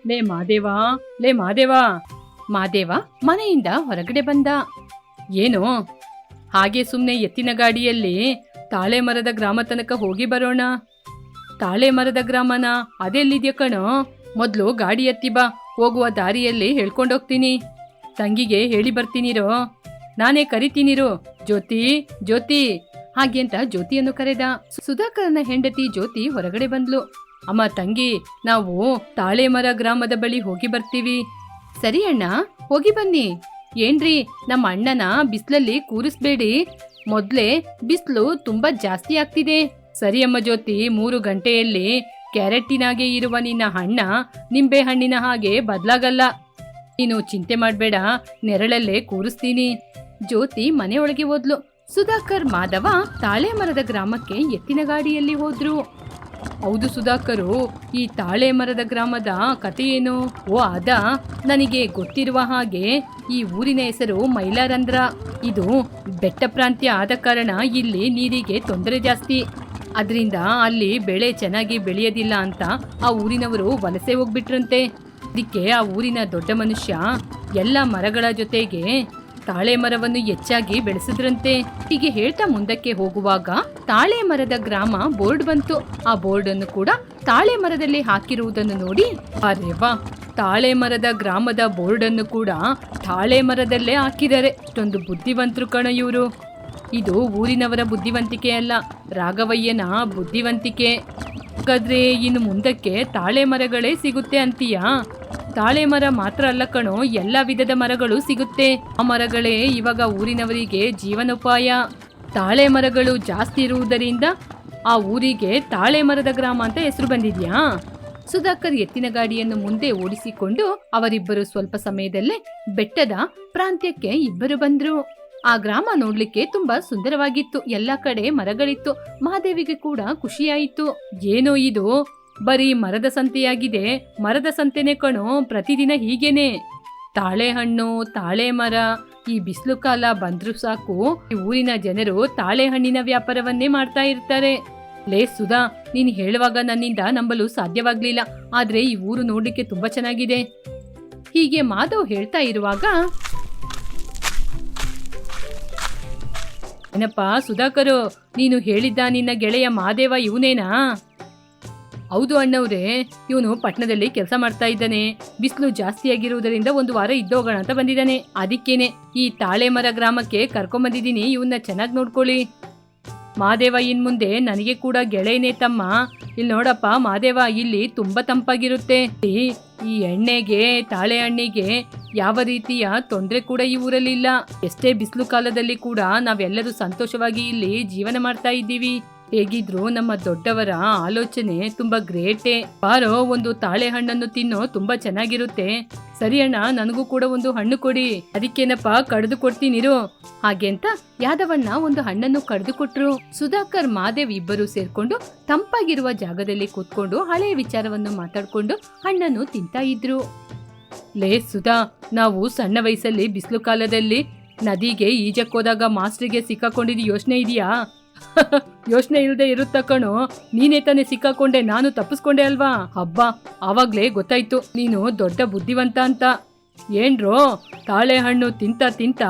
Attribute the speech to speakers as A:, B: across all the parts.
A: ಲೇ ಮಾದೇವ, ಲೇ ಮಾದೇವ. ಮಾದೇವ ಮನೆಯಿಂದ ಹೊರಗಡೆ ಬಂದ. ಏನು ಹಾಗೆ ಸುಮ್ಮನೆ ಎತ್ತಿನ ಗಾಡಿಯಲ್ಲಿ ತಾಳೆ ಮರದ ಗ್ರಾಮ ತನಕ ಹೋಗಿ ಬರೋಣ? ತಾಳೆ ಮರದ ಗ್ರಾಮನ ಅದೆಲ್ಲಿದ್ಯ ಕಣೋ? ಮೊದಲು ಗಾಡಿ ಎತ್ತಿ ಬಾ, ಹೋಗುವ ದಾರಿಯಲ್ಲಿ ಹೇಳ್ಕೊಂಡೋಗ್ತೀನಿ. ತಂಗಿಗೆ ಹೇಳಿ ಬರ್ತೀನಿರೋ, ನಾನೇ ಕರಿತೀನಿರು. ಜ್ಯೋತಿ, ಜ್ಯೋತಿ ಹಾಗೆ ಅಂತ ಜ್ಯೋತಿಯನ್ನು ಕರೆದ. ಸುಧಾಕರನ ಹೆಂಡತಿ ಜ್ಯೋತಿ ಹೊರಗಡೆ ಬಂದ್ಲು. ಅಮ್ಮ ತಂಗಿ, ನಾವು ತಾಳೆ ಮರ ಗ್ರಾಮದ ಬಳಿ ಹೋಗಿ ಬರ್ತೀವಿ. ಸರಿ ಅಣ್ಣ, ಹೋಗಿ ಬನ್ನಿ. ಏನ್ರಿ, ನಮ್ಮ ಅಣ್ಣನ ಬಿಸ್ಲಲ್ಲಿ ಕೂರಿಸ್ಬೇಡಿ, ಮೊದ್ಲೇ ಬಿಸ್ಲು ತುಂಬಾ ಜಾಸ್ತಿ ಆಗ್ತಿದೆ. ಸರಿ ಅಮ್ಮ ಜ್ಯೋತಿ, 3 ಗಂಟೆಯಲ್ಲಿ ಕ್ಯಾರೆಟ್ಟಿನಾಗೆ ಇರುವ ನಿನ್ನ ಹಣ್ಣ ನಿಂಬೆ ಹಣ್ಣಿನ ಹಾಗೆ ಬದಲಾಗಲ್ಲ. ನೀನು ಚಿಂತೆ ಮಾಡಬೇಡ, ನೆರಳಲ್ಲೇ ಕೂರಿಸ್ತೀನಿ. ಜ್ಯೋತಿ ಮನೆಯೊಳಗೆ ಹೋದ್ಲು. ಸುಧಾಕರ್, ಮಾಧವ ತಾಳೆ ಮರದ ಗ್ರಾಮಕ್ಕೆ ಎತ್ತಿನ ಗಾಡಿಯಲ್ಲಿ ಹೋದ್ರು. ಹೌದು ಸುಧಾಕರು, ಈ ತಾಳೆ ಮರದ ಗ್ರಾಮದ ಕತೆ ಏನು? ಓ ಅದಾ, ನನಗೆ ಗೊತ್ತಿರುವ ಹಾಗೆ ಈ ಊರಿನ ಹೆಸರು ಮೈಲಾರಂಧ್ರ. ಇದು ಬೆಟ್ಟ ಪ್ರಾಂತ್ಯ ಆದ ಕಾರಣ ಇಲ್ಲಿ ನೀರಿಗೆ ತೊಂದರೆ ಜಾಸ್ತಿ. ಅದರಿಂದ ಅಲ್ಲಿ ಬೆಳೆ ಚೆನ್ನಾಗಿ ಬೆಳೆಯೋದಿಲ್ಲ ಅಂತ ಆ ಊರಿನವರು ವಲಸೆ ಹೋಗ್ಬಿಟ್ರಂತೆ. ಅದಕ್ಕೆ ಆ ಊರಿನ ದೊಡ್ಡ ಮನುಷ್ಯ ಎಲ್ಲ ಮರಗಳ ಜೊತೆಗೆ ತಾಳೆ ಮರವನ್ನು ಹೆಚ್ಚಾಗಿ ಬೆಳೆಸಿದ್ರಂತೆ. ಹೀಗೆ ಹೇಳ್ತಾ ಮುಂದಕ್ಕೆ ಹೋಗುವಾಗ ತಾಳೆ ಮರದ ಗ್ರಾಮ ಬೋರ್ಡ್ ಬಂತು. ಆ ಬೋರ್ಡ್ ಅನ್ನು ಕೂಡ ತಾಳೆ ಮರದಲ್ಲಿ ಹಾಕಿರುವುದನ್ನು ನೋಡಿ, ಅರೆ ವಾ, ತಾಳೆ ಮರದ ಗ್ರಾಮದ ಬೋರ್ಡ್ ಅನ್ನು ಕೂಡ ತಾಳೆ ಮರದಲ್ಲೇ ಹಾಕಿದ್ದಾರೆ. ಇಷ್ಟೊಂದು ಬುದ್ಧಿವಂತರು ಕಣ ಇವರು. ಇದು ಊರಿನವರ ಬುದ್ಧಿವಂತಿಕೆ ಅಲ್ಲ, ರಾಘವಯ್ಯನ ಬುದ್ಧಿವಂತಿಕೆ. ಹಾಗಾದ್ರೆ ಇನ್ನು ಮುಂದಕ್ಕೆ ತಾಳೆ ಮರಗಳೇ ಸಿಗುತ್ತೆ ಅಂತೀಯಾ? ತಾಳೆ ಮರ ಮಾತ್ರ ಅಲ್ಲ ಕಣೋ, ಎಲ್ಲ ವಿಧದ ಮರಗಳು ಸಿಗುತ್ತೆ. ಆ ಮರಗಳೇ ಇವಾಗ ಊರಿನವರಿಗೆ ಜೀವನೋಪಾಯ. ತಾಳೆ ಮರಗಳು ಜಾಸ್ತಿ ಇರುವುದರಿಂದ ಆ ಊರಿಗೆ ತಾಳೆ ಮರದ ಗ್ರಾಮ ಅಂತ ಹೆಸರು ಬಂದಿದ್ಯಾ? ಸುಧಾಕರ್ ಎತ್ತಿನ ಗಾಡಿಯನ್ನು ಮುಂದೆ ಓಡಿಸಿಕೊಂಡು ಅವರಿಬ್ಬರು ಸ್ವಲ್ಪ ಸಮಯದಲ್ಲೇ ಬೆಟ್ಟದ ಪ್ರಾಂತ್ಯಕ್ಕೆ ಇಬ್ಬರು ಬಂದ್ರು. ಆ ಗ್ರಾಮ ನೋಡ್ಲಿಕ್ಕೆ ತುಂಬಾ ಸುಂದರವಾಗಿತ್ತು. ಎಲ್ಲ ಕಡೆ ಮರಗಳಿತ್ತು. ಮಹಾದೇವಿಗೆ ಕೂಡ ಖುಷಿಯಾಯಿತು. ಏನೋ ಇದು ಬರೀ ಮರದ ಸಂತೆಯಾಗಿದೆ. ಮರದ ಸಂತೆನೆ ಕಣೋ, ಪ್ರತಿದಿನ ಹೀಗೇನೆ. ತಾಳೆ ಹಣ್ಣು, ತಾಳೆ ಮರ, ಈ ಬಿಸಿಲು ಕಾಲ ಬಂದ್ರು ಸಾಕು, ಈ ಊರಿನ ಜನರು ತಾಳೆ ಹಣ್ಣಿನ ವ್ಯಾಪಾರವನ್ನೇ ಮಾಡ್ತಾ ಇರ್ತಾರೆ. ಲೇ ಸುಧಾ, ನೀನು ಹೇಳುವಾಗ ನನ್ನಿಂದ ನಂಬಲು ಸಾಧ್ಯವಾಗ್ಲಿಲ್ಲ. ಆದ್ರೆ ಈ ಊರು ನೋಡ್ಲಿಕ್ಕೆ ತುಂಬಾ ಚೆನ್ನಾಗಿದೆ. ಹೀಗೆ ಮಾಧವ್ ಹೇಳ್ತಾ ಇರುವಾಗ, ಏನಪ್ಪ ಸುಧಾಕರು, ನೀನು ಹೇಳಿದ್ದ ನಿನ್ನ ಗೆಳೆಯ ಮಾದೇವ ಇವನೇನಾ? ಹೌದು ಅಣ್ಣವ್ರೆ, ಇವನು ಪಟ್ಟಣದಲ್ಲಿ ಕೆಲಸ ಮಾಡ್ತಾ ಇದ್ದಾನೆ. ಬಿಸಿಲು ಜಾಸ್ತಿ ಆಗಿರುವುದರಿಂದ 1 ವಾರ ಇದ್ದೋಗೋಣ ಅಂತ ಬಂದಿದ್ದಾನೆ. ಅದಕ್ಕೇನೆ ಈ ತಾಳೆ ಮರ ಗ್ರಾಮಕ್ಕೆ ಕರ್ಕೊಂಬಂದಿದ್ದೀನಿ. ಇವನ್ನ ಚೆನ್ನಾಗಿ ನೋಡ್ಕೊಳ್ಳಿ. ಮಾದೇವ, ಇನ್ ಮುಂದೆ ನನಗೆ ಕೂಡ ಗೆಳೆಯನೇ ತಮ್ಮ. ಇಲ್ಲಿ ನೋಡಪ್ಪ ಮಾದೇವ, ಇಲ್ಲಿ ತುಂಬಾ ತಂಪಾಗಿರುತ್ತೆ. ಈ ಎಣ್ಣೆಗೆ, ತಾಳೆ ಹಣ್ಣಿಗೆ ಯಾವ ರೀತಿಯ ತೊಂದರೆ ಕೂಡ ಈ ಊರಲ್ಲಿ ಇಲ್ಲ. ಎಷ್ಟೇ ಬಿಸಿಲು ಕಾಲದಲ್ಲಿ ಕೂಡ ನಾವೆಲ್ಲರೂ ಸಂತೋಷವಾಗಿ ಇಲ್ಲಿ ಜೀವನ ಮಾಡ್ತಾ ಇದ್ದೀವಿ. ಹೇಗಿದ್ರು ನಮ್ಮ ದೊಡ್ಡವರ ಆಲೋಚನೆ ತುಂಬಾ ಗ್ರೇಟೇ. ಬಾರೋ, ಒಂದು ತಾಳೆ ಹಣ್ಣನ್ನು ತಿನ್ನೋ, ತುಂಬಾ ಚೆನ್ನಾಗಿರುತ್ತೆ. ಸರಿ ಅಣ್ಣ, ನನಗೂ ಕೂಡ ಒಂದು ಹಣ್ಣು ಕೊಡಿ. ಅದಕ್ಕೇನಪ್ಪ, ಕಡ್ದು ಕೊಡ್ತೀನಿರು. ಹಾಗೆ ಅಂತ ಯಾದವಣ್ಣ ಒಂದು ಹಣ್ಣನ್ನು ಕಡ್ದು ಕೊಟ್ರು. ಸುಧಾಕರ್, ಮಾದೇವ್ ಇಬ್ಬರು ಸೇರ್ಕೊಂಡು ತಂಪಾಗಿರುವ ಜಾಗದಲ್ಲಿ ಕೂತ್ಕೊಂಡು ಹಳೆಯ ವಿಚಾರವನ್ನು ಮಾತಾಡ್ಕೊಂಡು ಹಣ್ಣನ್ನು ತಿಂತಾ ಇದ್ರು. ಲೇ ಸುಧಾ, ನಾವು ಸಣ್ಣ ವಯಸ್ಸಲ್ಲಿ ಬಿಸಿಲು ಕಾಲದಲ್ಲಿ ನದಿಗೆ ಈಜಕ್ಕೋದಾಗ ಮಾಸ್ಟ್ರಿಗೆ ಸಿಕ್ಕಾಕೊಂಡಿದ್ದು ಯೋಚನೆ ಇದೆಯಾ? ಯೋಚನೆ ಇಲ್ಲದೆ ಇರುತ್ತ ಕಣೋ. ನೀನೇ ತಾನೇ ಸಿಕ್ಕಾಕೊಂಡೆ, ನಾನು ತಪ್ಪಿಸ್ಕೊಂಡೆ ಅಲ್ವಾ? ಹಬ್ಬ, ಆವಾಗ್ಲೇ ಗೊತ್ತಾಯ್ತು ನೀನು ದೊಡ್ಡ ಬುದ್ಧಿವಂತ ಅಂತ. ಏನ್ರೋ, ತಾಳೆ ಹಣ್ಣು ತಿಂತ ತಿಂತ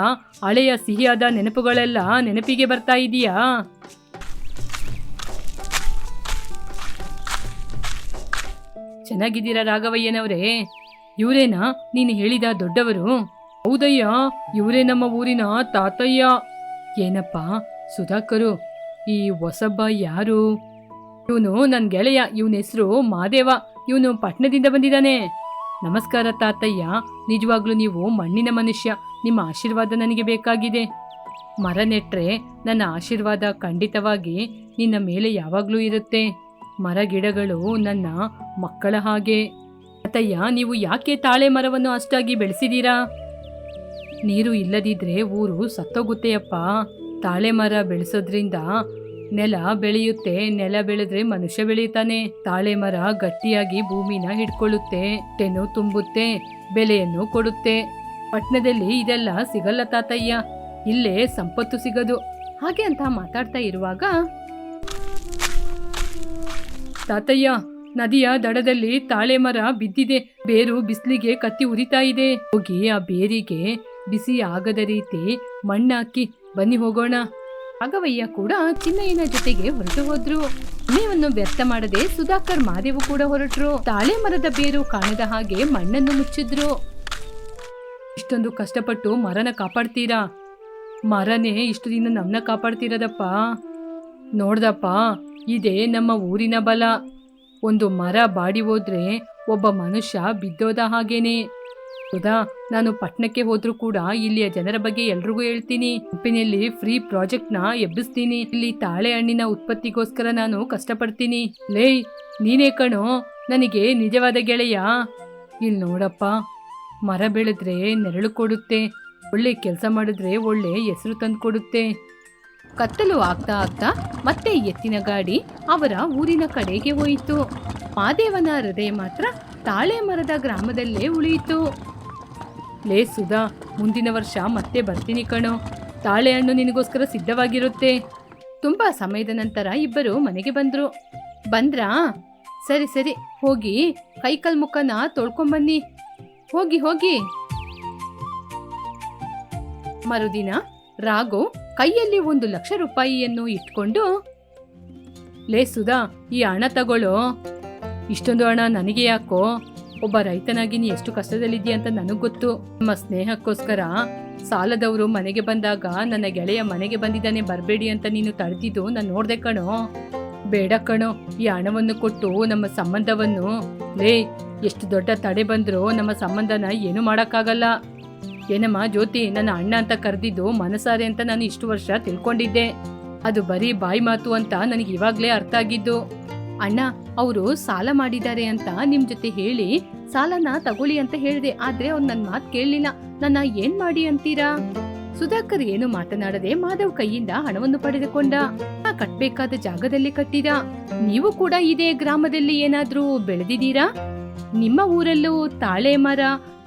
A: ಹಳೆಯ ಸಿಹಿಯಾದ ನೆನಪುಗಳೆಲ್ಲ ನೆನಪಿಗೆ ಬರ್ತಾ ಇದೀಯಾ? ಚೆನ್ನಾಗಿದ್ದೀರಾ ರಾಘವಯ್ಯನವರೇ? ಇವರೇನಾ ನೀನು ಹೇಳಿದ ದೊಡ್ಡವರು? ಹೌದಯ್ಯ, ಇವರೇ ನಮ್ಮ ಊರಿನ ತಾತಯ್ಯ. ಏನಪ್ಪ ಸುಧಾಕರು, ಈ ಹೊಸಬ್ಬ ಯಾರು? ಇವನು ನನ್ನ ಗೆಳೆಯ. ಇವನ ಹೆಸರು ಮಾದೇವ. ಇವನು ಪಟ್ಟಣದಿಂದ ಬಂದಿದ್ದಾನೆ. ನಮಸ್ಕಾರ ತಾತಯ್ಯ. ನಿಜವಾಗ್ಲೂ ನೀವು ಮಣ್ಣಿನ ಮನುಷ್ಯ. ನಿಮ್ಮ ಆಶೀರ್ವಾದ ನನಗೆ ಬೇಕಾಗಿದೆ. ಮರ ನೆಟ್ರೆ ನನ್ನ ಆಶೀರ್ವಾದ ಖಂಡಿತವಾಗಿ ನಿನ್ನ ಮೇಲೆ ಯಾವಾಗಲೂ ಇರುತ್ತೆ. ಮರ ಗಿಡಗಳು ನನ್ನ ಮಕ್ಕಳ ಹಾಗೆ. ತಾತಯ್ಯ, ನೀವು ಯಾಕೆ ತಾಳೆ ಮರವನ್ನು ಅಷ್ಟಾಗಿ ಬೆಳೆಸಿದೀರಾ? ನೀರು ಇಲ್ಲದಿದ್ರೆ ಊರು ಸತ್ತೋಗುತ್ತೆಯಪ್ಪ. ತಾಳೆ ಮರ ಬೆಳೆಸೋದ್ರಿಂದ ನೆಲ ಬೆಳೆಯುತ್ತೆ. ನೆಲ ಬೆಳೆದ್ರೆ ಮನುಷ್ಯ ಬೆಳೆಯುತ್ತಾನೆ. ತಾಳೆ ಮರ ಗಟ್ಟಿಯಾಗಿ ಭೂಮಿನ ಹಿಡ್ಕೊಳ್ಳುತ್ತೆ, ತೆನು ತುಂಬುತ್ತೆ, ಬೆಲೆಯನ್ನು ಕೊಡುತ್ತೆ. ಪಟ್ಟಣದಲ್ಲಿ ಇದೆಲ್ಲ ಸಿಗಲ್ಲ ತಾತಯ್ಯ, ಇಲ್ಲೇ ಸಂಪತ್ತು ಸಿಗದು. ಹಾಗೆ ಅಂತ ಮಾತಾಡ್ತಾ ಇರುವಾಗ, ತಾತಯ್ಯ ನದಿಯ ದಡದಲ್ಲಿ ತಾಳೆ ಮರ ಬಿದ್ದಿದೆ. ಬೇರು ಬಿಸಿಲಿಗೆ ಕತ್ತಿ ಉರಿತಾ ಇದೆ. ಹೋಗಿ ಆ ಬೇರಿಗೆ ಬಿಸಿ ಆಗದ ರೀತಿ ಮಣ್ಣಾಕಿ ಬನ್ನಿ ಹೋಗೋಣ. ರಾಘವಯ್ಯ ಕೂಡ ಚಿನ್ನಯ್ಯನ ಜೊತೆಗೆ ಹೊರಟು ಹೋದ್ರು. ಸಮಯವನ್ನು ವ್ಯರ್ಥ ಮಾಡದೆ ಸುಧಾಕರ್ ಮಾದೇವು ಕೂಡ ಹೊರಟ್ರು. ತಾಳೆ ಮರದ ಬೇರು ಕಾಣದ ಹಾಗೆ ಮಣ್ಣನ್ನು ಮುಚ್ಚಿದ್ರು. ಇಷ್ಟೊಂದು ಕಷ್ಟಪಟ್ಟು ಮರನ ಕಾಪಾಡ್ತೀರಾ? ಮರನೇ ಇಷ್ಟು ದಿನ ನಮ್ಮನ್ನ ಕಾಪಾಡ್ತಿರೋದಪ್ಪ. ನೋಡ್ದಪ್ಪ, ಇದೇ ನಮ್ಮ ಊರಿನ ಬಲ. ಒಂದು ಮರ ಬಾಡಿ ಹೋದ್ರೆ ಒಬ್ಬ ಮನುಷ್ಯ ಬಿದ್ದೋದ ಹಾಗೇನೆ. ಹೌದಾ, ನಾನು ಪಟ್ಟಣಕ್ಕೆ ಹೋದ್ರೂ ಕೂಡ ಇಲ್ಲಿಯ ಜನರ ಬಗ್ಗೆ ಎಲ್ರಿಗೂ ಹೇಳ್ತೀನಿ. ಕಂಪನಿಯಲ್ಲಿ ಫ್ರೀ ಪ್ರಾಜೆಕ್ಟ್ನ ಎಬ್ಬಿಸ್ತೀನಿ. ಇಲ್ಲಿ ತಾಳೆ ಹಣ್ಣಿನ ಉತ್ಪತ್ತಿಗೋಸ್ಕರ ನಾನು ಕಷ್ಟಪಡ್ತೀನಿ. ಲೇ, ನೀನೇ ಕಣೋ ನನಗೆ ನಿಜವಾದ ಗೆಳೆಯ. ಇಲ್ಲಿ ನೋಡಪ್ಪ, ಮರ ಬೆಳೆದ್ರೆ ನೆರಳು ಕೊಡುತ್ತೆ, ಒಳ್ಳೆ ಕೆಲಸ ಮಾಡಿದ್ರೆ ಒಳ್ಳೆ ಹೆಸರು ತಂದು ಕೊಡುತ್ತೆ. ಕತ್ತಲು ಆಗ್ತಾ ಆಗ್ತಾ ಮತ್ತೆ ಎತ್ತಿನ ಗಾಡಿ ಅವರ ಊರಿನ ಕಡೆಗೆ ಹೋಯಿತು. ಮಾದೇವನ ಹೃದಯ ಮಾತ್ರ ತಾಳೆ ಮರದ ಗ್ರಾಮದಲ್ಲೇ ಉಳಿಯಿತು. ಲೇ ಸುಧಾ, ಮುಂದಿನ ವರ್ಷ ಮತ್ತೆ ಬರ್ತೀನಿ ಕಣೋ. ತಾಳೆ ಹಣ್ಣು ನಿನಗೋಸ್ಕರ ಸಿದ್ಧವಾಗಿರುತ್ತೆ. ತುಂಬಾ ಸಮಯದ ನಂತರ ಇಬ್ಬರು ಮನೆಗೆ ಬಂದ್ರು. ಬಂದ್ರಾ? ಸರಿ ಸರಿ, ಹೋಗಿ ಕೈಕಾಲ್ ಮುಖನ ತೊಳ್ಕೊಂಬನ್ನಿ. ಹೋಗಿ ಹೋಗಿ. ಮರುದಿನ ರಾಘು ಕೈಯಲ್ಲಿ 1,00,000 ರೂಪಾಯಿಯನ್ನು ಇಟ್ಕೊಂಡು, ಲೇ ಸುಧಾ, ಈ ಹಣ ತಗೊಳ್ಳೋ. ಇಷ್ಟೊಂದು ಹಣ ನನಗೆ ಯಾಕೋ? ಒಬ್ಬ ರೈತನಾಗಿ ನೀ ಎಷ್ಟು ಕಷ್ಟದಲ್ಲಿದ್ದೀಯ ಅಂತ ನನಗ್ ಗೊತ್ತು. ನಮ್ಮ ಸ್ನೇಹಕ್ಕೋಸ್ಕರ ಸಾಲದವರು ಮನೆಗೆ ಬಂದಾಗ ನನ್ನ ಗೆಳೆಯ ಮನೆಗೆ ಬಂದಿದ್ದಾನೆ ಬರಬೇಡಿ ಅಂತ ನೀನು ತಡೆದಿದ್ದು ನಾನು ನೋಡ್ದೆ ಕಣೋ. ಬೇಡ ಕಣೋ, ಈ ಹಣವನ್ನು ಕೊಟ್ಟು ನಮ್ಮ ಸಂಬಂಧವನ್ನು, ಲೇ, ಎಷ್ಟು ದೊಡ್ಡ ತಡೆ ಬಂದ್ರೂ ನಮ್ಮ ಸಂಬಂಧನ ಏನು ಮಾಡಕ್ಕಾಗಲ್ಲ. ಏನಮ್ಮ ಜ್ಯೋತಿ, ನನ್ನ ಅಣ್ಣ ಅಂತ ಕರೆದಿದ್ದು ಮನಸಾರೆ ಅಂತ ನಾನು ಇಷ್ಟು ವರ್ಷ ತಿಳ್ಕೊಂಡಿದ್ದೆ. ಅದು ಬರೀ ಬಾಯಿ ಮಾತು ಅಂತ ನನಗೆ ಇವಾಗ್ಲೇ ಅರ್ಥ ಆಗಿದ್ದು. ಅಣ್ಣ, ಅವರು ಸಾಲ ಮಾಡಿದ್ದಾರೆ ಅಂತ ನಿಮ್ ಜೊತೆ ಹೇಳಿ ಸಾಲನ ತಗೊಳ್ಳಿ ಅಂತ ಹೇಳಿದೆ. ಆದ್ರೆ ಅವ್ರು ನನ್ನ ಮಾತು ಕೇಳಲಿಲ್ಲ. ನನ್ನ ಏನ್ ಮಾಡಿ ಅಂತೀರಾ? ಸುಧಾಕರ್ ಏನು ಮಾತನಾಡದೆ ಮಾಧವ್ ಕೈಯಿಂದ ಹಣವನ್ನು ಪಡೆದುಕೊಂಡ. ಕಟ್ಬೇಕಾದ ಜಾಗದಲ್ಲಿ ಕಟ್ಟಿದ. ನೀವು ಕೂಡ ಇದೇ ಗ್ರಾಮದಲ್ಲಿ ಏನಾದ್ರೂ ಬೆಳೆದಿದ್ದೀರಾ? ನಿಮ್ಮ ಊರಲ್ಲೂ ತಾಳೆ ಮರ,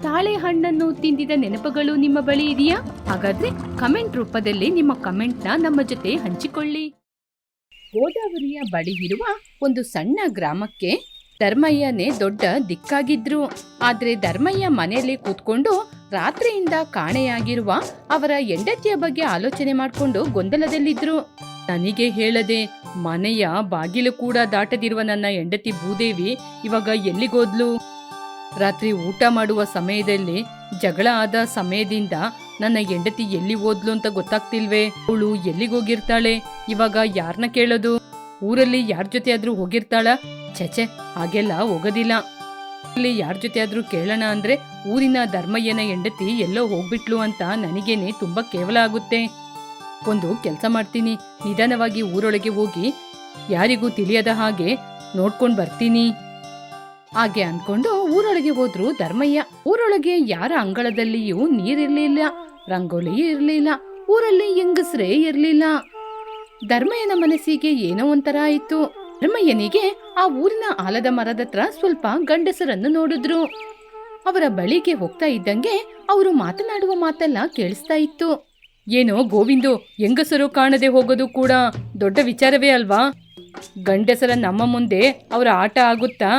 A: ತಾಳೆ ಹಣ್ಣನ್ನು ತಿಂದಿದ ನೆನಪುಗಳು ನಿಮ್ಮ ಬಳಿ ಇದೆಯಾ? ಹಾಗಾದ್ರೆ ಕಮೆಂಟ್ ರೂಪದಲ್ಲಿ ನಿಮ್ಮ ಕಮೆಂಟ್ನ ನಮ್ಮ ಜೊತೆ ಹಂಚಿಕೊಳ್ಳಿ. ಗೋದಾವರಿಯ ಬಳಿ ಇರುವ ಒಂದು ಸಣ್ಣ ಗ್ರಾಮಕ್ಕೆ ಧರ್ಮಯ್ಯನೇ ದೊಡ್ಡ ದಿಕ್ಕಾಗಿದ್ರು. ಆದ್ರೆ ಧರ್ಮಯ್ಯ ಮನೆಯಲ್ಲಿ ಕೂತ್ಕೊಂಡು ರಾತ್ರಿಯಿಂದ ಕಾಣೆಯಾಗಿರುವ ಅವರ ಹೆಂಡತಿಯ ಬಗ್ಗೆ ಆಲೋಚನೆ ಮಾಡಿಕೊಂಡು ಗೊಂದಲದಲ್ಲಿದ್ರು. ನನಗೆ ಹೇಳದೆ ಮನೆಯ ಬಾಗಿಲು ಕೂಡ ದಾಟದಿರುವ ನನ್ನ ಹೆಂಡತಿ ಭೂದೇವಿ ಇವಾಗ ಎಲ್ಲಿಗೋದ್ಲು? ರಾತ್ರಿ ಊಟ ಮಾಡುವ ಸಮಯದಲ್ಲಿ ಜಗಳ ಆದ ಸಮಯದಿಂದ ನನ್ನ ಹೆಂಡತಿ ಎಲ್ಲಿ ಹೋದ್ಲು ಅಂತ ಗೊತ್ತಾಗ್ತಿಲ್ವೇ? ಅವಳು ಎಲ್ಲಿಗೋಗಿರ್ತಾಳೆ? ಇವಾಗ ಯಾರನ್ನ ಕೇಳೋದು? ಊರಲ್ಲಿ ಯಾರ ಜೊತೆ ಆದ್ರೂ ಹೋಗಿರ್ತಾಳ? ಛೆಛೆ, ಹಾಗೆಲ್ಲ ಹೋಗೋದಿಲ್ಲ. ಇಲ್ಲಿ ಯಾರ ಜೊತೆ ಆದ್ರೂ ಕೇಳೋಣ ಅಂದ್ರೆ ಊರಿನ ಧರ್ಮಯ್ಯನ ಹೆಂಡತಿ ಎಲ್ಲೋ ಹೋಗ್ಬಿಟ್ಲು ಅಂತ ನನಗೇನೆ ತುಂಬಾ ಕೇವಲ ಆಗುತ್ತೆ. ಒಂದು ಕೆಲಸ ಮಾಡ್ತೀನಿ, ನಿಧಾನವಾಗಿ ಊರೊಳಗೆ ಹೋಗಿ ಯಾರಿಗೂ ತಿಳಿಯದ ಹಾಗೆ ನೋಡ್ಕೊಂಡ್ ಬರ್ತೀನಿ. ಹಾಗೆ ಅನ್ಕೊಂಡು ಊರೊಳಗೆ ಹೋದ್ರು ಧರ್ಮಯ್ಯ. ಊರೊಳಗೆ ಯಾರ ಅಂಗಳದಲ್ಲಿಯೂ ನೀರಿರ್ಲಿಲ್ಲ, ರಂಗೋಲಿ ಇರ್ಲಿಲ್ಲ, ಊರಲ್ಲಿ ಹೆಂಗಸ್ರೇ ಇರ್ಲಿಲ್ಲ. ಧರ್ಮಯ್ಯನ ಮನಸ್ಸಿಗೆ ಏನೋ ಒಂಥರ ಆಯ್ತು. ಧರ್ಮಯ್ಯನಿಗೆ ಆ ಊರಿನ ಆಲದ ಮರದತ್ರ ಸ್ವಲ್ಪ ಗಂಡಸರನ್ನು ನೋಡಿದ್ರು. ಅವರ ಬಳಿಗೆ ಹೋಗ್ತಾ ಇದ್ದಂಗೆ ಅವರು ಮಾತನಾಡುವ ಮಾತೆಲ್ಲ ಕೇಳಿಸ್ತಾ ಇತ್ತು. ಏನೋ ಗೋವಿಂದು, ಹೆಂಗಸರು ಕಾಣದೆ ಹೋಗೋದು ಕೂಡ ದೊಡ್ಡ ವಿಚಾರವೇ ಅಲ್ವಾ? ಗಂಡಸರ ನಮ್ಮ ಮುಂದೆ ಅವರ ಆಟ ಆಗುತ್ತಾ?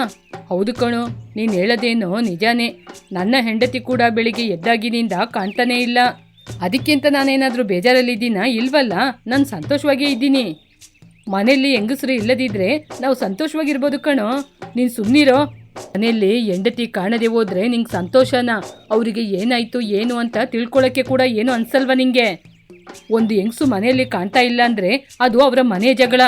A: ಹೌದು ಕಣೋ, ನೀನು ಹೇಳೋದೇನೋ ನಿಜಾನೇ. ನನ್ನ ಹೆಂಡತಿ ಕೂಡ ಬೆಳಿಗ್ಗೆ ಎದ್ದಾಗಿನಿಂದ ಕಾಣ್ತಾನೇ ಇಲ್ಲ. ಅದಕ್ಕಿಂತ ನಾನೇನಾದರೂ ಬೇಜಾರಲ್ಲಿದ್ದೀನಾ? ಇಲ್ವಲ್ಲ, ನಾನು ಸಂತೋಷವಾಗೇ ಇದ್ದೀನಿ. ಮನೆಯಲ್ಲಿ ಹೆಂಗಸರು ಇಲ್ಲದಿದ್ರೆ ನಾವು ಸಂತೋಷವಾಗಿರ್ಬೋದು ಕಣೋ. ನೀನು ಸುಮ್ಮನಿರೋ. ಮನೆಯಲ್ಲಿ ಹೆಂಡತಿ ಕಾಣದೆ ಹೋದ್ರೆ ನಿಂಗೆ ಸಂತೋಷನಾ? ಅವರಿಗೆ ಏನಾಯ್ತು ಏನು ಅಂತ ತಿಳ್ಕೊಳ್ಳೋಕ್ಕೆ ಕೂಡ ಏನು ಅನ್ಸಲ್ವ ನಿಂಗೆ? ಒಂದು ಹೆಂಗಸು ಮನೆಯಲ್ಲಿ ಕಾಣ್ತಾ ಇಲ್ಲ ಅಂದ್ರೆ ಅದು ಅವರ ಮನೆ ಜಗಳ.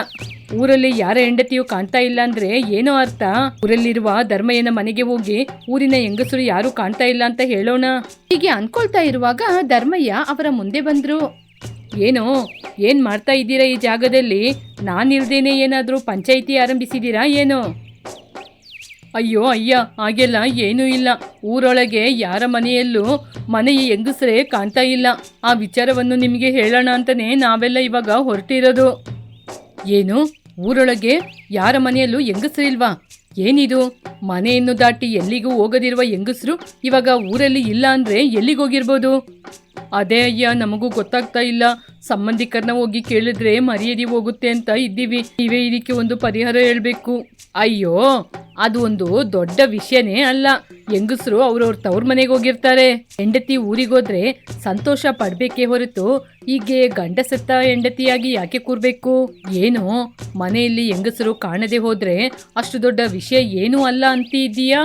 A: ಊರಲ್ಲಿ ಯಾರ ಹೆಂಡತಿಯು ಕಾಣ್ತಾ ಇಲ್ಲ ಅಂದ್ರೆ ಏನೋ ಅರ್ಥ? ಊರಲ್ಲಿರುವ ಧರ್ಮಯ್ಯನ ಮನೆಗೆ ಹೋಗಿ ಊರಿನ ಹೆಂಗಸರು ಯಾರು ಕಾಣ್ತಾ ಇಲ್ಲ ಅಂತ ಹೇಳೋಣ. ಹೀಗೆ ಅನ್ಕೊಳ್ತಾ ಇರುವಾಗ ಧರ್ಮಯ್ಯ ಅವರ ಮುಂದೆ ಬಂದ್ರು. ಏನೋ, ಏನ್ ಮಾಡ್ತಾ ಇದ್ದೀರಾ ಈ ಜಾಗದಲ್ಲಿ? ನಾನಿಲ್ದೇನೆ ಏನಾದ್ರೂ ಪಂಚಾಯಿತಿ ಆರಂಭಿಸಿದ್ದೀರಾ ಏನೋ? ಅಯ್ಯೋ ಅಯ್ಯ, ಹಾಗೆಲ್ಲ ಏನೂ ಇಲ್ಲ. ಊರೊಳಗೆ ಯಾರ ಮನೆಯಲ್ಲೂ ಮನೆಯ ಹೆಂಗಸರೇ ಕಾಣ್ತಾ ಇಲ್ಲ. ಆ ವಿಚಾರವನ್ನು ನಿಮಗೆ ಹೇಳೋಣ ಅಂತಲೇ ನಾವೆಲ್ಲ ಇವಾಗ ಹೊರಟಿರೋದು. ಏನು, ಊರೊಳಗೆ ಯಾರ ಮನೆಯಲ್ಲೂ ಹೆಂಗಸರಿಲ್ವಾ? ಏನಿದು? ಮನೆಯನ್ನು ದಾಟಿ ಎಲ್ಲಿಗೂ ಹೋಗದಿರುವ ಹೆಂಗಸರು ಇವಾಗ ಊರಲ್ಲಿ ಇಲ್ಲ ಅಂದರೆ ಎಲ್ಲಿಗೋಗಿರ್ಬೋದು? ಅದೇ ಅಯ್ಯ, ನಮಗೂ ಗೊತ್ತಾಗ್ತಾ ಇಲ್ಲ. ಸಂಬಂಧಿಕರನ್ನ ಹೋಗಿ ಕೇಳಿದ್ರೆ ಮರ್ಯಾದೆ ಹೋಗುತ್ತೆ ಅಂತ ಇದ್ದೀವಿ. ನೀವೇ ಇದಕ್ಕೆ ಒಂದು ಪರಿಹಾರ ಹೇಳಬೇಕು. ಅಯ್ಯೋ, ಅದು ಒಂದು ದೊಡ್ಡ ವಿಷಯನೇ ಅಲ್ಲ. ಹೆಂಗಸರು ಅವ್ರವ್ರ ತವ್ರ ಮನೆಗೆ ಹೋಗಿರ್ತಾರೆ. ಹೆಂಡತಿ ಊರಿಗೋದ್ರೆ ಸಂತೋಷ ಪಡ್ಬೇಕೇ ಹೊರತು ಹೀಗೆ ಗಂಡ ಸತ್ತ ಹೆಂಡತಿಯಾಗಿ ಯಾಕೆ ಕೂರ್ಬೇಕು? ಏನು ಮನೆಯಲ್ಲಿ ಹೆಂಗಸರು ಕಾಣದೆ ಹೋದ್ರೆ ಅಷ್ಟು ದೊಡ್ಡ ವಿಷಯ ಏನೂ ಅಲ್ಲ ಅಂತಿದ್ದೀಯಾ?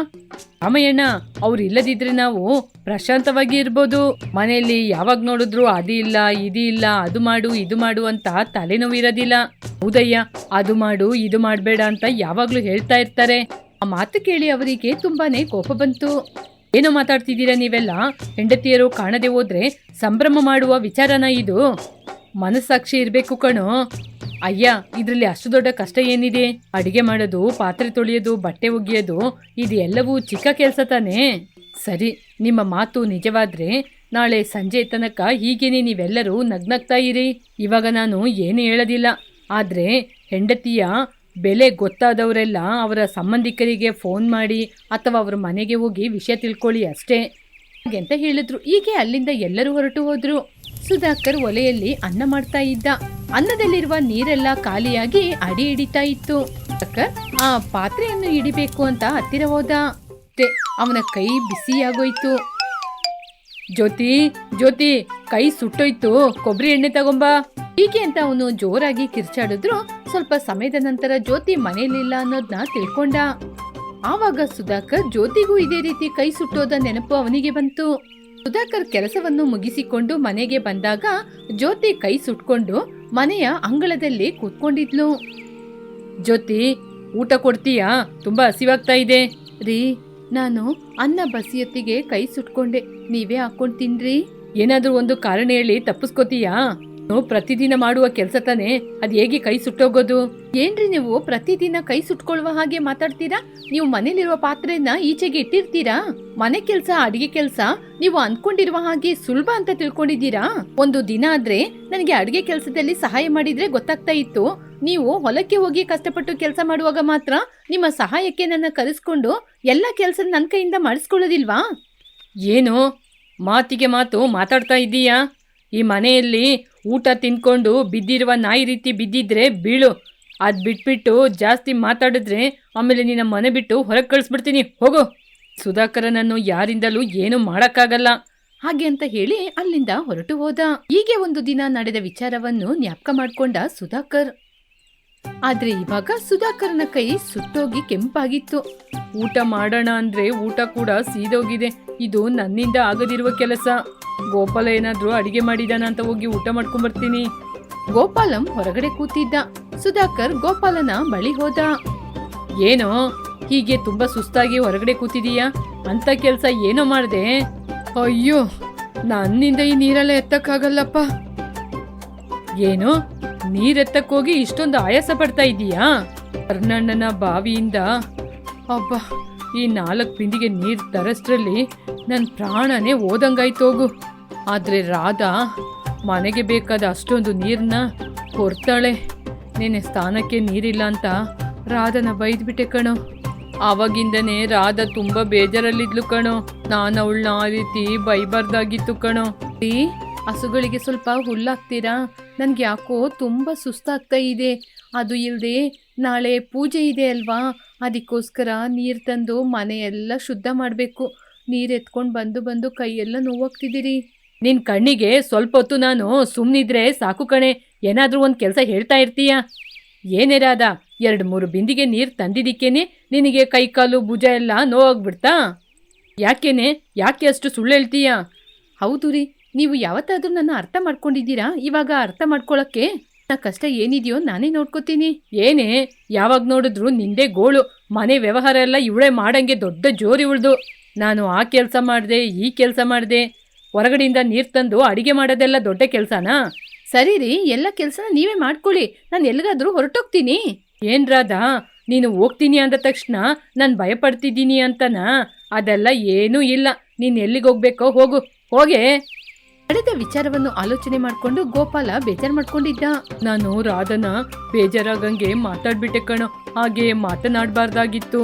A: ರಾಮಯ್ಯಣ್ಣ, ಅವ್ರು ಇಲ್ಲದಿದ್ರೆ ನಾವು ಪ್ರಶಾಂತವಾಗಿ ಇರ್ಬೋದು. ಮನೆಯಲ್ಲಿ ಯಾವಾಗ ನೋಡಿದ್ರು ಅದು ಇಲ್ಲ ಇದು ಇಲ್ಲ, ಅದು ಮಾಡು ಇದು ಮಾಡು ಅಂತ ತಲೆನೋವು ಇರೋದಿಲ್ಲ. ಹೌದಯ್ಯ, ಅದು ಮಾಡು ಇದು ಮಾಡ್ಬೇಡ ಅಂತ ಯಾವಾಗ್ಲೂ ಹೇಳ್ತಾ ಇರ್ತಾರೆ. ಆ ಮಾತು ಕೇಳಿ ಅವರಿಗೆ ತುಂಬಾನೇ ಕೋಪ ಬಂತು. ಏನೋ ಮಾತಾಡ್ತಿದ್ದೀರಾ ನೀವೆಲ್ಲ? ಹೆಂಡತಿಯರು ಕಾಣದೆ ಹೋದ್ರೆ ಸಂಭ್ರಮ ಮಾಡುವ ವಿಚಾರನ ಇದು? ಮನಸ್ಸಾಕ್ಷಿ ಇರ್ಬೇಕು ಕಣೋ. ಅಯ್ಯ, ಇದ್ರಲ್ಲಿ ಅಷ್ಟು ದೊಡ್ಡ ಕಷ್ಟ ಏನಿದೆ? ಅಡಿಗೆ ಮಾಡೋದು, ಪಾತ್ರೆ ತೊಳೆಯೋದು, ಬಟ್ಟೆ ಒಗೆಯೋದು, ಇದು ಎಲ್ಲವೂ ಚಿಕ್ಕ ಕೆಲಸ ತಾನೇ. ಸರಿ, ನಿಮ್ಮ ಮಾತು ನಿಜವಾದ್ರೆ ನಾಳೆ ಸಂಜೆ ತನಕ ಹೀಗೇನೆ ನೀವೆಲ್ಲರೂ ನಗ್ನಗ್ತಾ ಇರಿ. ಇವಾಗ ನಾನು ಏನು ಹೇಳೋದಿಲ್ಲ, ಆದ್ರೆ ಹೆಂಡತಿಯ ಬೆಲೆ ಗೊತ್ತಾದವರೆಲ್ಲ ಅವರ ಸಂಬಂಧಿಕರಿಗೆ ಫೋನ್ ಮಾಡಿ ಅಥವಾ ಅವರ ಮನೆಗೆ ಹೋಗಿ ವಿಷಯ ತಿಳ್ಕೊಳ್ಳಿ ಅಷ್ಟೇ ಅಂತ ಹೇಳಿದ್ರು. ಹೀಗೆ ಅಲ್ಲಿಂದ ಎಲ್ಲರೂ ಹೊರಟು ಹೋದ್ರು. ಸುಧಾಕರ್ ಒಲೆಯಲ್ಲಿ ಅನ್ನ ಮಾಡ್ತಾ ಇದ್ದ. ಅನ್ನದಲ್ಲಿರುವ ನೀರೆಲ್ಲ ಖಾಲಿಯಾಗಿ ಅಡಿ ಹಿಡಿತಾ ಇತ್ತು. ಸುಧಾಕರ್ ಆ ಪಾತ್ರೆಯನ್ನು ಹಿಡಿಬೇಕು ಅಂತ ಹತ್ತಿರ ಹೋದ. ಅವನ ಕೈ ಬಿಸಿಯಾಗೋಯ್ತು. ಜ್ಯೋತಿ ಜ್ಯೋತಿ, ಕೈ ಸುಟ್ಟೋಯ್ತು, ಕೊಬ್ಬರಿ ಎಣ್ಣೆ ತಗೊಂಬಾ. ಹೀಗೆ ಅಂತ ಅವನು ಜೋರಾಗಿ ಕಿರ್ಚಾಡಿದ್ರು. ಸ್ವಲ್ಪ ಸಮಯದ ನಂತರ ಜ್ಯೋತಿ ಮನೆಯಲ್ಲಿಲ್ಲ ಅನ್ನೋದನ್ನ ತಿಳ್ಕೊಂಡ. ಆವಾಗ ಸುಧಾಕರ್ ಜ್ಯೋತಿಗೂ ಇದೇ ರೀತಿ ಕೈ ಸುಟ್ಟೋದ ನೆನಪು ಅವನಿಗೆ ಬಂತು. ಸುಧಾಕರ್ ಕೆಲಸವನ್ನು ಮುಗಿಸಿಕೊಂಡು ಮನೆಗೆ ಬಂದಾಗ ಜ್ಯೋತಿ ಕೈ ಸುಟ್ಕೊಂಡು ಮನೆಯ ಅಂಗಳದಲ್ಲಿ ಕೂತ್ಕೊಂಡಿದ್ಲು. ಜ್ಯೋತಿ, ಊಟ ಕೊಡ್ತೀಯಾ? ತುಂಬಾ ಹಸಿವಾಗ್ತಾ ಇದೆ. ರೀ, ನಾನು ಅನ್ನ ಬಸಿಯೊತ್ತಿಗೆ ಕೈ ಸುಟ್ಕೊಂಡೆ, ನೀವೇ ಹಾಕೊಂಡ್ ತಿನ್ರಿ. ಏನಾದ್ರೂ ಒಂದು ಕಾರಣ ಹೇಳಿ ತಪ್ಪಿಸ್ಕೋತೀಯಾ? ಪ್ರತಿದಿನ ಮಾಡುವ ಕೆಲಸ ತಾನೆ, ಅದ್ ಹೇಗೆ ಕೈ ಸುಟ್ಟೋಗೋದು? ಏನ್ರಿ ನೀವು ಪ್ರತಿದಿನ ಕೈ ಸುಟ್ಕೊಳ್ಳುವ ಹಾಗೆ ಮಾತಾಡ್ತೀರಾ? ನೀವು ಮನೇಲಿರುವ ಪಾತ್ರೆನ ಈಚೆಗೆ ಇಟ್ಟಿರ್ತೀರಾ? ಮನೆ ಕೆಲ್ಸ, ಅಡಿಗೆ ಕೆಲ್ಸ ನೀವು ಅನ್ಕೊಂಡಿರುವ ಹಾಗೆ ಸುಲಭ ಅಂತ ತಿಳ್ಕೊಂಡಿದ್ದೀರಾ? ಒಂದು ದಿನ ಆದ್ರೆ ನನಗೆ ಅಡಿಗೆ ಕೆಲಸದಲ್ಲಿ ಸಹಾಯ ಮಾಡಿದ್ರೆ ಗೊತ್ತಾಗ್ತಾ ಇತ್ತು. ನೀವು ಹೊಲಕ್ಕೆ ಹೋಗಿ ಕಷ್ಟಪಟ್ಟು ಕೆಲಸ ಮಾಡುವಾಗ ಮಾತ್ರ ನಿಮ್ಮ ಸಹಾಯಕ್ಕೆ ನನ್ನ ಕರೆಸ್ಕೊಂಡು ಎಲ್ಲ ಕೆಲಸ ನನ್ನ ಕೈಯಿಂದ ಮಾಡಿಸ್ಕೊಳ್ಳೋದಿಲ್ವಾ? ಏನು ಮಾತಿಗೆ ಮಾತು ಮಾತಾಡ್ತಾ ಇದ್ದೀಯಾ? ಈ ಮನೆಯಲ್ಲಿ ಊಟ ತಿನ್ಕೊಂಡು ಬಿದ್ದಿರುವ ನಾಯಿ ರೀತಿ ಬಿದ್ದಿದ್ರೆ ಬೀಳು. ಅದು ಬಿಟ್ಬಿಟ್ಟು ಜಾಸ್ತಿ ಮಾತಾಡಿದ್ರೆ ಆಮೇಲೆ ನಿನ್ನ ಮನೆ ಬಿಟ್ಟು ಹೊರಗೆ ಕಳಿಸ್ಬಿಡ್ತೀನಿ, ಹೋಗು. ಸುಧಾಕರನನ್ನು ಯಾರಿಂದಲೂ ಏನು ಮಾಡೋಕ್ಕಾಗಲ್ಲ ಹಾಗೆ ಅಂತ ಹೇಳಿ ಅಲ್ಲಿಂದ ಹೊರಟು ಹೋದ. ಹೀಗೆ ಒಂದು ದಿನ ನಡೆದ ವಿಚಾರವನ್ನು ಜ್ಞಾಪಕ ಮಾಡ್ಕೊಂಡ ಸುಧಾಕರ್. ಆದ್ರೆ ಇವಾಗ ಸುಧಾಕರನ ಕೈ ಸುಟ್ಟೋಗಿ ಕೆಂಪಾಗಿತ್ತು. ಊಟ ಮಾಡೋಣ ಅಂದ್ರೆ ಊಟ ಕೂಡ ಸೀದೋಗಿದೆ. ಇದು ನನ್ನಿಂದ ಆಗದಿರುವ ಕೆಲಸ. ಗೋಪಾಲ ಏನಾದ್ರೂ ಅಡಿಗೆ ಮಾಡಿದಾನ ಅಂತ ಹೋಗಿ ಊಟ ಮಾಡ್ಕೊಂಡ್ಬರ್ತೀನಿ. ಗೋಪಾಲಂ ಹೊರಗಡೆ ಕೂತಿದ್ದ. ಸುಧಾಕರ್ ಗೋಪಾಲನ ಬಳಿ ಹೋದ. ಏನೋ ಹೀಗೆ ತುಂಬಾ ಸುಸ್ತಾಗಿ ಹೊರಗಡೆ ಕೂತಿದೀಯಾ? ಅಂತ ಕೆಲ್ಸ ಏನೋ ಮಾಡ್ದೆ? ಅಯ್ಯೋ, ನನ್ನಿಂದ ಈ ನೀರೆಲ್ಲ ಎತ್ತಕ್ಕಾಗಲ್ಲಪ್ಪ. ಏನು, ನೀರೆತ್ತಕ್ಕೋಗಿ ಇಷ್ಟೊಂದು ಆಯಾಸ ಪಡ್ತಾ ಇದೀಯಾ? ಕರ್ಣಣ್ಣನ ಬಾವಿಯಿಂದ ಅಬ್ಬ ಈ 4 ಬಿಂದಿಗೆ ನೀರು ತರಷ್ಟ್ರಲ್ಲಿ ನನ್ನ ಪ್ರಾಣನೇ ಓದಂಗಾಯ್ತೋಗು. ಆದ್ರೆ ರಾಧಾ ಮನೆಗೆ ಬೇಕಾದ ಅಷ್ಟೊಂದು ನೀರನ್ನ ಕೊಡ್ತಾಳೆ. ನೆನೆ ಸ್ನಾನಕ್ಕೆ ನೀರಿಲ್ಲ ಅಂತ ರಾಧನ ಬೈದ್ಬಿಟ್ಟೆ ಕಣೋ. ಆವಾಗಿಂದನೇ ರಾಧಾ ತುಂಬಾ ಬೇಜಾರಲ್ಲಿದ್ಲು ಕಣೋ. ನಾನು ಅವಳನ್ನ ಆ ರೀತಿ ಬೈಬಾರ್ದಾಗಿತ್ತು ಕಣೋ. ಹಸುಗಳಿಗೆ ಸ್ವಲ್ಪ ಹುಲ್ಲಾಕ್ತೀರಾ? ನನ್ಗೆ ಯಾಕೋ ತುಂಬಾ ಸುಸ್ತಾಗ್ತಾ ಇದೆ. ಅದು ಇಲ್ಲದೆ ನಾಳೆ ಪೂಜೆ ಇದೆ ಅಲ್ವಾ, ಅದಕ್ಕೋಸ್ಕರ ನೀರು ತಂದು ಮನೆಯೆಲ್ಲ ಶುದ್ಧ ಮಾಡಬೇಕು. ನೀರು ಎತ್ಕೊಂಡು ಬಂದು ಬಂದು ಕೈಯೆಲ್ಲ ನೋವಾಗ್ತಿದ್ದೀರಿ. ನಿನ್ ಕಣ್ಣಿಗೆ ಸ್ವಲ್ಪ ಹೊತ್ತು ನಾನು ಸುಮ್ಮನಿದ್ರೆ ಸಾಕು ಕಣೆ, ಏನಾದರೂ ಒಂದು ಕೆಲಸ ಹೇಳ್ತಾ ಇರ್ತೀಯ. ಏನೇ ರಾಧಾ, 2-3 ಬಿಂದಿಗೆ ನೀರು ತಂದಿದ್ದಕ್ಕೇನೆ ನಿನಗೆ ಕೈಕಾಲು ಭುಜ ಎಲ್ಲ ನೋವಾಗ್ಬಿಡ್ತಾ? ಯಾಕೆ ಅಷ್ಟು ಸುಳ್ಳು ಹೇಳ್ತೀಯ? ಹೌದು ರೀ, ನೀವು ಯಾವತ್ತಾದ್ರೂ ನನ್ನ ಅರ್ಥ ಮಾಡ್ಕೊಂಡಿದ್ದೀರಾ? ಇವಾಗ ಅರ್ಥ ಮಾಡ್ಕೊಳಕ್ಕೆ ನನ್ನ ಕಷ್ಟ ಏನಿದೆಯೋ ನಾನೇ ನೋಡ್ಕೋತೀನಿ. ಏನೇ ಯಾವಾಗ ನೋಡಿದ್ರು ನಿಂದೇ ಗೋಳು. ಮನೆ ವ್ಯವಹಾರ ಎಲ್ಲ ಇವಳೇ ಮಾಡಂಗೆ ದೊಡ್ಡ ಜೋರಿ ಉಳ್ದು. ನಾನು ಆ ಕೆಲಸ ಮಾಡಿದೆ, ಈ ಕೆಲಸ ಮಾಡಿದೆ, ಹೊರಗಡೆಯಿಂದ ನೀರು ತಂದು ಅಡಿಗೆ ಮಾಡೋದೆಲ್ಲ ದೊಡ್ಡ ಕೆಲಸನಾ? ಸರಿ ರೀ, ಎಲ್ಲ ಕೆಲಸನ ನೀವೇ ಮಾಡ್ಕೊಳ್ಳಿ, ನಾನು ಎಲ್ಲಿಗಾದ್ರೂ ಹೊರಟೋಗ್ತೀನಿ. ಏನ್ ರಾಧಾ, ನೀನು ಹೋಗ್ತೀನಿ ಅಂದ ತಕ್ಷಣ ನಾನು ಭಯಪಡ್ತಿದ್ದೀನಿ ಅಂತನಾ? ಅದೆಲ್ಲ ಏನೂ ಇಲ್ಲ. ನೀನು ಎಲ್ಲಿಗೆ ಹೋಗ್ಬೇಕೋ ಹೋಗು, ಹೋಗೆ. ನಡೆದ ವಿಚಾರವನ್ನು ಆಲೋಚನೆ ಮಾಡ್ಕೊಂಡು ಗೋಪಾಲ ಬೇಜಾರು ಮಾಡ್ಕೊಂಡಿದ್ದ. ನಾನು ರಾಧನ ಬೇಜಾರಾಗಂಗೆ ಮಾತಾಡ್ಬಿಟ್ಟೆ ಕಣೋ. ಹಾಗೆ ಮಾತನಾಡಬಾರ್ದಾಗಿತ್ತು.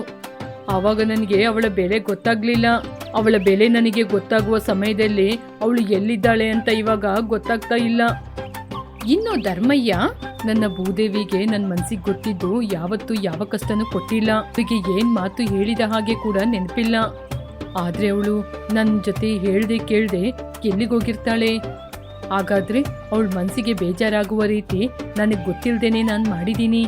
A: ಆವಾಗ ನನಗೆ ಅವಳ ಬೆಲೆ ಗೊತ್ತಾಗ್ಲಿಲ್ಲ. ಅವಳ ಬೆಲೆ ನನಗೆ ಗೊತ್ತಾಗುವ ಸಮಯದಲ್ಲಿ ಅವಳು ಎಲ್ಲಿದ್ದಾಳೆ ಅಂತ ಇವಾಗ ಗೊತ್ತಾಗ್ತಾ ಇಲ್ಲ. ಇನ್ನು ಧರ್ಮಯ್ಯ, ನನ್ನ ಭೂದೇವಿಗೆ ನನ್ನ ಮನ್ಸಿಗೆ ಗೊತ್ತಿದ್ದು ಯಾವತ್ತೂ ಯಾವ ಕಷ್ಟನೂ ಕೊಟ್ಟಿಲ್ಲ. ಅವರಿಗೆ ಏನ್ ಮಾತು ಹೇಳಿದ ಹಾಗೆ ಕೂಡ ನೆನಪಿಲ್ಲ. ಆದ್ರೆ ಅವಳು ನನ್ನ ಜೊತೆ ಹೇಳ್ದೆ ಕೇಳ್ದೆ ಎಲ್ಲಿಗೋಗಿರ್ತಾಳೆ? ಹಾಗಾದ್ರೆ ಅವಳ ಮನ್ಸಿಗೆ ಬೇಜಾರಾಗುವ ರೀತಿ ನನಗೆ ಗೊತ್ತಿಲ್ದೇನೆ ನಾನು ಮಾಡಿದ್ದೀನಿ.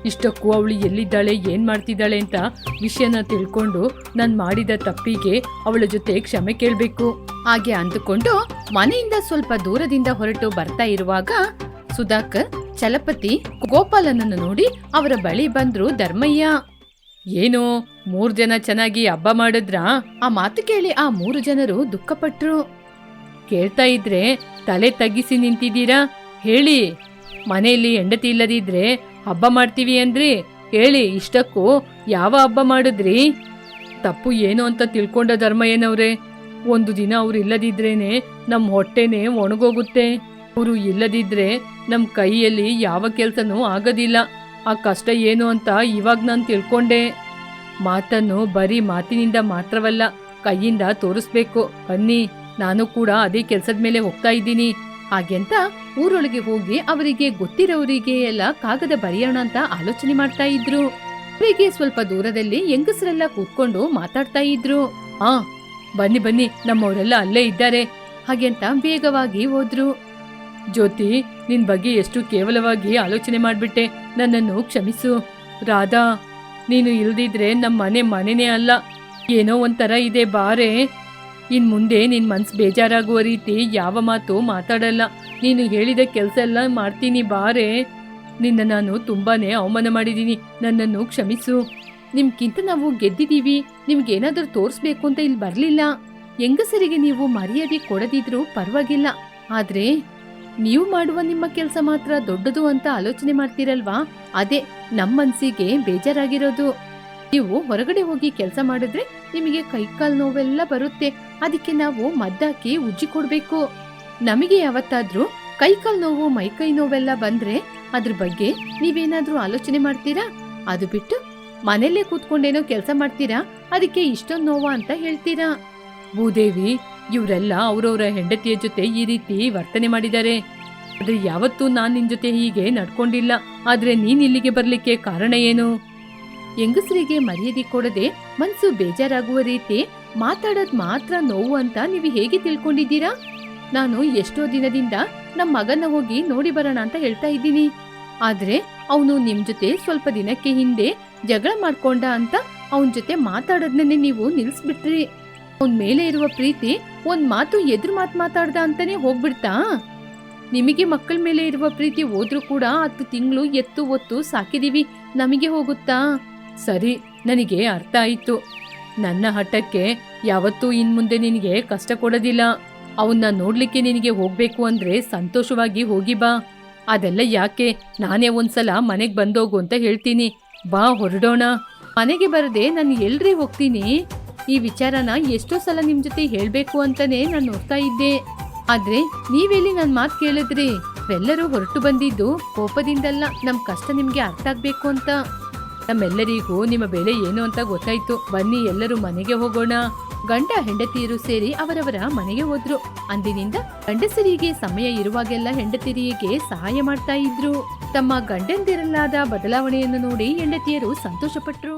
A: ಇಷ್ಟಕ್ಕೂ ಅವಳು ಎಲ್ಲಿದ್ದಾಳೆ, ಏನ್ ಮಾಡ್ತಿದ್ದಾಳೆ ಅಂತ ವಿಷಯನ ತಿಳ್ಕೊಂಡು ನಾನು ಮಾಡಿದ ತಪ್ಪಿಗೆ ಅವಳ ಜೊತೆ ಕ್ಷಮೆ ಕೇಳಬೇಕು. ಹಾಗೆ ಅಂದುಕೊಂಡು ಮನೆಯಿಂದ ಸ್ವಲ್ಪ ದೂರದಿಂದ ಹೊರಟು ಬರ್ತಾ ಇರುವಾಗ ಸುಧಾಕರ್, ಚಲಪತಿ, ಗೋಪಾಲನನ್ನು ನೋಡಿ ಅವರ ಬಳಿ ಬಂದ್ರು ಧರ್ಮಯ್ಯ. ಏನು 3 ಜನ ಚೆನ್ನಾಗಿ ಹಬ್ಬ ಮಾಡಿದ್ರಾ? ಆ ಮಾತು ಕೇಳಿ ಆ 3 ಜನರು ದುಃಖಪಟ್ರು. ಕೇಳ್ತಾ ಇದ್ರೆ ತಲೆ ತಗ್ಗಿಸಿ ನಿಂತಿದ್ದೀರಾ? ಹೇಳಿ, ಮನೆಯಲ್ಲಿ ಹೆಂಡತಿ ಇಲ್ಲದಿದ್ರೆ ಹಬ್ಬ ಮಾಡ್ತೀವಿ ಅಂದ್ರಿ, ಹೇಳಿ ಇಷ್ಟಕ್ಕೂ ಯಾವ ಹಬ್ಬ ಮಾಡಿದ್ರಿ? ತಪ್ಪು ಏನು ಅಂತ ತಿಳ್ಕೊಂಡ ಧರ್ಮಯ್ಯನವ್ರೆ, ಒಂದು ದಿನ ಅವ್ರು ಇಲ್ಲದಿದ್ರೇನೆ ನಮ್ಮ ಹೊಟ್ಟೆನೆ ಒಣಗೋಗುತ್ತೆ. ಅವರು ಇಲ್ಲದಿದ್ರೆ ನಮ್ಮ ಕೈಯಲ್ಲಿ ಯಾವ ಕೆಲಸನೂ ಆಗೋದಿಲ್ಲ. ಆ ಕಷ್ಟ ಏನು ಅಂತ ಇವಾಗ ನಾನು ತಿಳ್ಕೊಂಡೆ. ಮಾತನ್ನು ಬರೀ ಮಾತಿನಿಂದ ಮಾತ್ರವಲ್ಲ, ಕೈಯಿಂದ ತೋರಿಸ್ಬೇಕು. ಬನ್ನಿ, ನಾನು ಕೂಡ ಅದೇ ಕೆಲಸದ ಮೇಲೆ ಹೋಗ್ತಾ ಇದ್ದೀನಿ. ಹಾಗೆಂತ ಊರೊಳಗೆ ಹೋಗಿ ಅವರಿಗೆ ಗೊತ್ತಿರೋರಿಗೆ ಎಲ್ಲ ಕಾಗದ ಬರೆಯೋಣ ಅಂತ ಆಲೋಚನೆ ಮಾಡ್ತಾ ಇದ್ರು. ಅವರಿಗೆ ಸ್ವಲ್ಪ ದೂರದಲ್ಲಿ ಹೆಂಗಸರೆಲ್ಲ ಕೂತ್ಕೊಂಡು ಮಾತಾಡ್ತಾ ಇದ್ರು. ಬನ್ನಿ ಬನ್ನಿ, ನಮ್ಮವರೆಲ್ಲ ಅಲ್ಲೇ ಇದ್ದಾರೆ ಹಾಗೆಂತ ವೇಗವಾಗಿ ಹೋದ್ರು. ಜ್ಯೋತಿ, ನಿನ್ ಬಗ್ಗೆ ಎಷ್ಟು ಕೇವಲವಾಗಿ ಆಲೋಚನೆ ಮಾಡ್ಬಿಟ್ಟೆ, ನನ್ನನ್ನು ಕ್ಷಮಿಸು. ರಾಧಾ, ನೀನು ಇಲ್ದಿದ್ರೆ ನಮ್ಮ ಮನೆನೇ ಅಲ್ಲ, ಏನೋ ಒಂಥರ ಇದೆ ಬಾರೆ. ಇನ್ ಮುಂದೆ ನಿನ್ ಮನ್ಸು ಬೇಜಾರಾಗುವ ರೀತಿ ಯಾವ ಮಾತು ಮಾತಾಡಲ್ಲ. ನೀನು ಹೇಳಿದ ಕೆಲಸ ಎಲ್ಲ ಮಾಡ್ತೀನಿ ಬಾರೆ. ನಿನ್ನ ನಾನು ತುಂಬಾನೇ ಅವಮಾನ ಮಾಡಿದ್ದೀನಿ, ನನ್ನನ್ನು ಕ್ಷಮಿಸು. ನಿಮ್ಗಿಂತ ನಾವು ಗೆದ್ದಿದ್ದೀವಿ, ನಿಮ್ಗೇನಾದ್ರೂ ತೋರಿಸ್ಬೇಕು ಅಂತ ಇಲ್ಲಿ ಬರ್ಲಿಲ್ಲ. ಹೆಂಗಸರಿಗೆ ನೀವು ಮರ್ಯಾದೆ ಕೊಡದಿದ್ರು ಪರವಾಗಿಲ್ಲ, ಆದ್ರೆ ನೀವು ಮಾಡುವ ನಿಮ್ಮ ಕೆಲಸ ಮಾತ್ರ ದೊಡ್ಡದು ಅಂತ ಆಲೋಚನೆ ಮಾಡ್ತೀರಲ್ವಾ, ಅದೇ ನಮ್ಮ ಮನ್ಸಿಗೆ ಬೇಜಾರಾಗಿರೋದು. ನೀವು ಹೊರಗಡೆ ಹೋಗಿ ಕೆಲಸ ಮಾಡಿದ್ರೆ ನಿಮಗೆ ಕೈಕಾಲು ನೋವೆಲ್ಲ ಬರುತ್ತೆ, ಅದಕ್ಕೆ ನಾವು ಮದ್ದಾಕಿ ಉಜ್ಜಿ ಕೊಡ್ಬೇಕು. ನಮಗೆ ಯಾವತ್ತಾದ್ರೂ ಕೈಕಾಲು ನೋವು ಮೈಕೈ ನೋವೆಲ್ಲ ಬಂದ್ರೆ ಅದ್ರ ಬಗ್ಗೆ ನೀವೇನಾದ್ರೂ ಆಲೋಚನೆ ಮಾಡ್ತೀರಾ? ಅದು ಬಿಟ್ಟು ಮನೆಯಲ್ಲೇ ಕೂತ್ಕೊಂಡೇನೋ ಕೆಲಸ ಮಾಡ್ತೀರಾ, ಅದಕ್ಕೆ ಇಷ್ಟೊಂದು ನೋವಾ ಅಂತ ಹೇಳ್ತೀರಾ? ಭೂದೇವಿ, ಇವರೆಲ್ಲ ಅವರವರ ಹೆಂಡತಿಯ ಜೊತೆ ಈ ರೀತಿ ವರ್ತನೆ ಮಾಡಿದ್ದಾರೆ, ಆದ್ರೆ ಯಾವತ್ತೂ ನಾನ್ ನಿನ್ ಜೊತೆ ಹೀಗೆ ನಡ್ಕೊಂಡಿಲ್ಲ. ಆದ್ರೆ ನೀನ್ ಇಲ್ಲಿಗೆ ಬರ್ಲಿಕ್ಕೆ ಕಾರಣ ಏನು? ಹೆಂಗಸರಿಗೆ ಮರ್ಯಾದೆ ಕೊಡದೆ ಮನ್ಸು ಬೇಜಾರಾಗುವ ರೀತಿ ಮಾತಾಡೋದ್ ಮಾತ್ರ ನೋವು ಅಂತ ನೀವು ಹೇಗೆ ತಿಳ್ಕೊಂಡಿದ್ದೀರಾ? ನಾನು ಎಷ್ಟೋ ದಿನದಿಂದ ನಮ್ಮ ಮಗನ ಹೋಗಿ ನೋಡಿ ಬರೋಣ ಅಂತ ಹೇಳ್ತಾ ಇದ್ದೀನಿ, ಆದ್ರೆ ಅವನು ನಿಮ್ ಜೊತೆ ಸ್ವಲ್ಪ ದಿನಕ್ಕೆ ಹಿಂದೆ ಜಗಳ ಮಾಡ್ಕೊಂಡ ಅಂತ ಅವನ ಜೊತೆ ಮಾತಾಡೋದನ್ನೇ ನೀವು ನಿಲ್ಸ್ಬಿಟ್ರಿ. ಅವನ್ ಮೇಲೆ ಇರುವ ಪ್ರೀತಿ ಒಂದ್ ಮಾತು ಎದುರು ಮಾತಾಡ್ದ ಅಂತಾನೆ ಹೋಗ್ಬಿಡ್ತಾ? ನಿಮಗೆ ಮಕ್ಕಳ ಮೇಲೆ ಇರುವ ಪ್ರೀತಿ ಹೋದ್ರೂ ಕೂಡ 10 ತಿಂಗಳು ಎತ್ತು ಒತ್ತು ಸಾಕಿದೀವಿ, ನಮಗೆ ಹೋಗುತ್ತಾ? ಸರಿ, ನನಗೆ ಅರ್ಥ ಆಯ್ತು. ನನ್ನ ಹಠಕ್ಕೆ ಯಾವತ್ತೂ ಇನ್ಮುಂದೆ ನಿನಗೆ ಕಷ್ಟ ಕೊಡೋದಿಲ್ಲ. ಅವನ್ನ ನೋಡ್ಲಿಕ್ಕೆ ನಿನಗೆ ಹೋಗ್ಬೇಕು ಅಂದ್ರೆ ಸಂತೋಷವಾಗಿ ಹೋಗಿ ಬಾ. ಅದೆಲ್ಲ ಯಾಕೆ, ನಾನೇ ಒಂದ್ಸಲ ಮನೆಗ್ ಬಂದೋಗು ಅಂತ ಹೇಳ್ತೀನಿ. ಬಾ, ಹೊರಡೋಣ. ಮನೆಗೆ ಬರದೆ ನಾನು ಎಲ್ರಿ ಹೋಗ್ತೀನಿ? ಈ ವಿಚಾರನ ಎಷ್ಟೋ ಸಲ ನಿಮ್ ಜೊತೆ ಹೇಳ್ಬೇಕು ಅಂತಾನೆ ನಾನು ನೋಡ್ತಾ ಇದ್ದೆ, ಆದ್ರೆ ನೀವೆಲ್ಲಿ ನನ್ ಮಾತು ಕೇಳಿದ್ರಿ? ಎಲ್ಲರೂ ಹೊರಟು ಬಂದಿದ್ದು ಕೋಪದಿಂದಲ್ಲ, ನಮ್ ಕಷ್ಟ ನಿಮ್ಗೆ ಅರ್ಥ ಆಗ್ಬೇಕು ಅಂತ. ನಮ್ಮೆಲ್ಲರಿಗೂ ನಿಮ್ಮ ಬೆಲೆ ಏನು ಅಂತ ಗೊತ್ತಾಯ್ತು. ಬನ್ನಿ, ಎಲ್ಲರೂ ಮನೆಗೆ ಹೋಗೋಣ. ಗಂಡ ಹೆಂಡತಿಯರು ಸೇರಿ ಅವರವರ ಮನೆಗೆ ಹೋದ್ರು. ಅಂದಿನಿಂದ ಗಂಡಸರಿಗೆ ಸಮಯ ಇರುವಾಗೆಲ್ಲ ಹೆಂಡತಿಯರಿಗೆ ಸಹಾಯ ಮಾಡ್ತಾ ಇದ್ರು. ತಮ್ಮ ಗಂಡಂದಿರಲಾದ ಬದಲಾವಣೆಯನ್ನು ನೋಡಿ ಹೆಂಡತಿಯರು ಸಂತೋಷಪಟ್ರು.